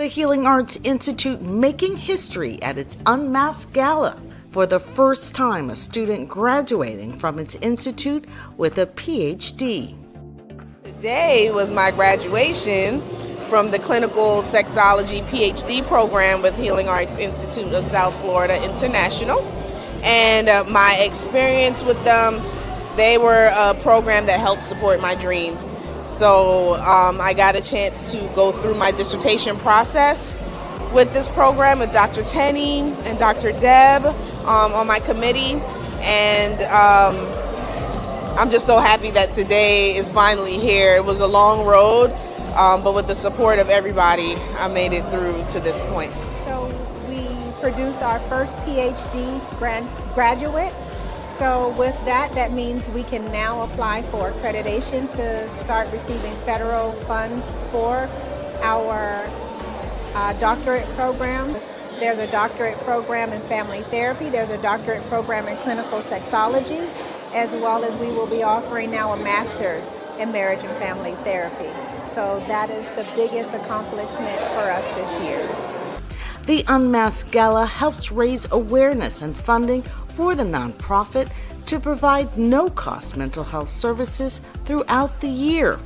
Healing Arts Institute making history at its Unmasked Gala. For the first time, a student graduating from its institute with a PhD. Today was my graduation from the Clinical Sexology PhD program with Healing Arts Institute of South Florida International. And my experience with them, they were a program that helped support my dreams. So I got a chance to go through my dissertation process with this program with Dr. Tennie and Dr. Deb on my committee. And I'm just so happy that today is finally here. It was a long road, but with the support of everybody, I made it through to this point. So we produced our first PhD graduate. So with that, that means we can now apply for accreditation to start receiving federal funds for our doctorate program. There's a doctorate program in family therapy. There's a doctorate program in clinical sexology, as well as we will be offering now a master's in marriage and family therapy. So that is the biggest accomplishment for us this year. The Unmasked Gala helps raise awareness and funding for the nonprofit to provide no-cost mental health services throughout the year.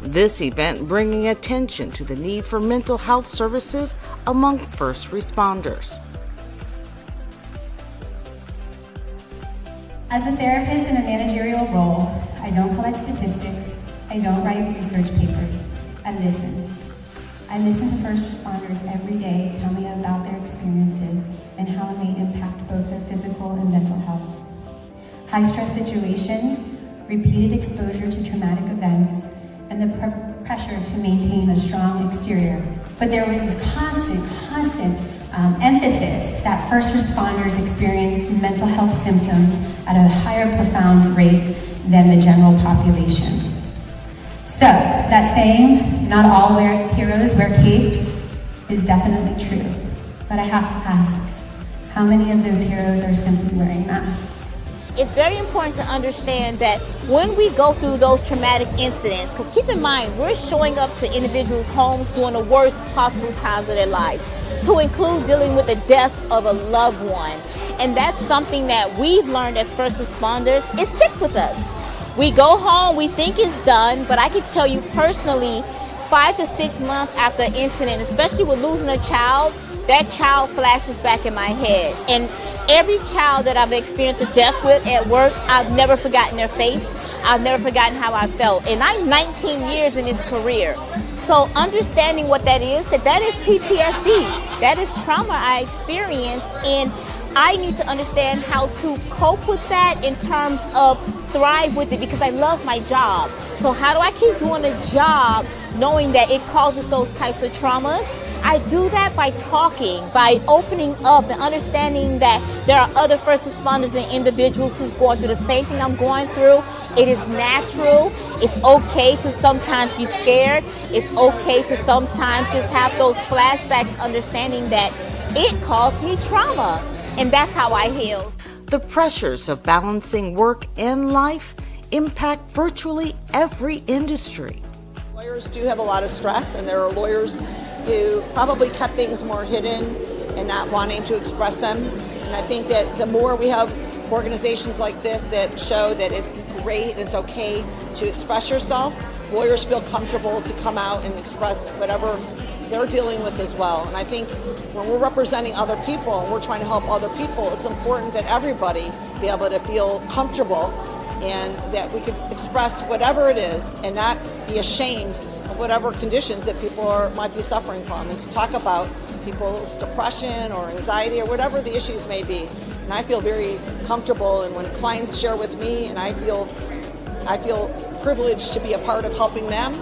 This event bringing attention to the need for mental health services among first responders. As a therapist in a managerial role, I don't collect statistics, I don't write research papers, I listen. I listen to first responders every day tell me about their experiences and how it may impact both their physical and mental health. High-stress situations, repeated exposure to traumatic events, and the pressure to maintain a strong exterior. But there was this constant emphasis that first responders experience mental health symptoms at a higher profound rate than the general population. So, that saying, not all heroes wear capes, is definitely true. But I have to ask, how many of those heroes are simply wearing masks? It's very important to understand that when we go through those traumatic incidents, because keep in mind, we're showing up to individuals' homes during the worst possible times of their lives, to include dealing with the death of a loved one. And that's something that we've learned as first responders, it sticks with us. We go home, we think it's done, but I can tell you personally, 5 to 6 months after an incident, especially with losing a child, that child flashes back in my head. And every child that I've experienced a death with at work, I've never forgotten their face. I've never forgotten how I felt. And I'm 19 years in this career. So understanding what that is PTSD. That is trauma I experienced, and I need to understand how to cope with that in terms of thrive with it, because I love my job. So how do I keep doing a job knowing that it causes those types of traumas? I do that by talking, by opening up and understanding that there are other first responders and individuals who's going through the same thing I'm going through. It is natural. It's okay to sometimes be scared. It's okay to sometimes just have those flashbacks, understanding that it caused me trauma. And that's how I heal. The pressures of balancing work and life impact virtually every industry. Lawyers do have a lot of stress, and there are lawyers who probably kept things more hidden and not wanting to express them. And I think that the more we have organizations like this that show that it's great and it's okay to express yourself, lawyers feel comfortable to come out and express whatever they're dealing with as well. And I think when we're representing other people and we're trying to help other people, it's important that everybody be able to feel comfortable and that we could express whatever it is and not be ashamed of whatever conditions that people might be suffering from, and to talk about people's depression or anxiety or whatever the issues may be. And I feel very comfortable, and when clients share with me, and I feel privileged to be a part of helping them.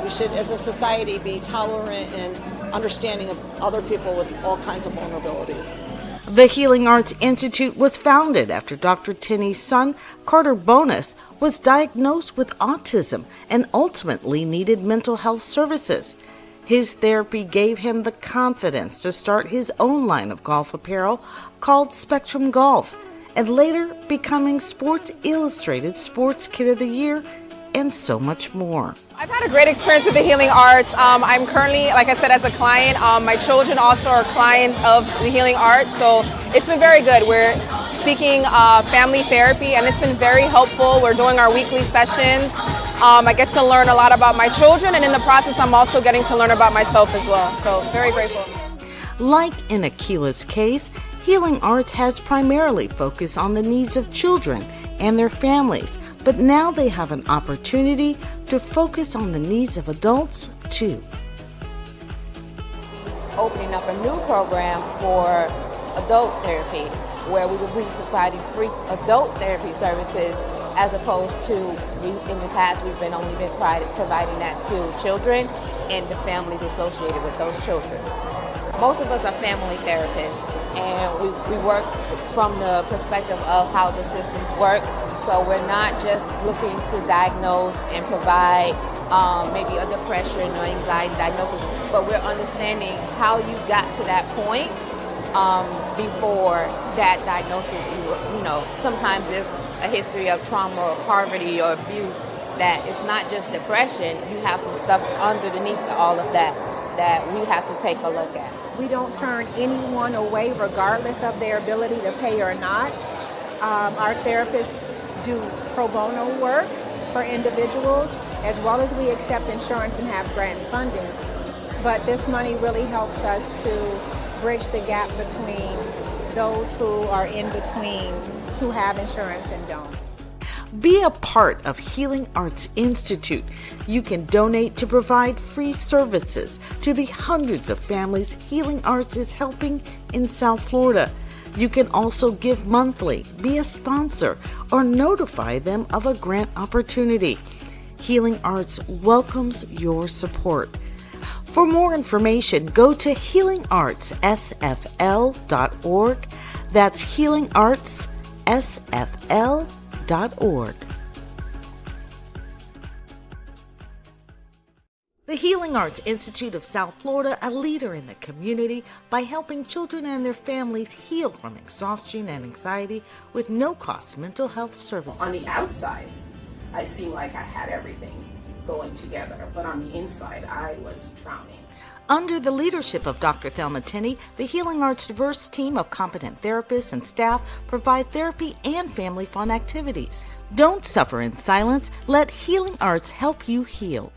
We should, as a society, be tolerant and understanding of other people with all kinds of vulnerabilities. The Healing Arts Institute was founded after Dr. Tennie's son, Carter Bonus, was diagnosed with autism and ultimately needed mental health services. His therapy gave him the confidence to start his own line of golf apparel called Spectrum Golf, and later becoming Sports Illustrated Sports Kid of the Year and so much more. I've had a great experience with the healing arts. I'm currently, like I said, as a client. My children also are clients of the healing arts, so it's been very good. We're seeking family therapy, and it's been very helpful. We're doing our weekly sessions. I get to learn a lot about my children, and in the process, I'm also getting to learn about myself as well. So very grateful. Like in Akila's case, Healing Arts has primarily focused on the needs of children and their families, but now they have an opportunity to focus on the needs of adults too. Opening up a new program for adult therapy where we will be providing free adult therapy services as opposed to, in the past, we've only been providing that to children and the families associated with those children. Most of us are family therapists, and we work from the perspective of how the systems work. So we're not just looking to diagnose and provide maybe a depression or anxiety diagnosis, but we're understanding how you got to that point before that diagnosis. You know, sometimes there's a history of trauma or poverty or abuse, that it's not just depression. You have some stuff underneath all of that we have to take a look at. We don't turn anyone away regardless of their ability to pay or not. Our therapists do pro bono work for individuals, as well as we accept insurance and have grant funding. But this money really helps us to bridge the gap between those who are in between, who have insurance and don't. Be a part of Healing Arts Institute. You can donate to provide free services to the hundreds of families Healing Arts is helping in South Florida. You can also give monthly, be a sponsor, or notify them of a grant opportunity. Healing Arts welcomes your support. For more information, go to healingartssfl.org. That's healingartssfl.org. The Healing Arts Institute of South Florida, a leader in the community by helping children and their families heal from exhaustion and anxiety with no-cost mental health services. On the outside, I seemed like I had everything going together, but on the inside, I was drowning. Under the leadership of Dr. Thelma Tennie, the Healing Arts diverse team of competent therapists and staff provide therapy and family fun activities. Don't suffer in silence. Let Healing Arts help you heal.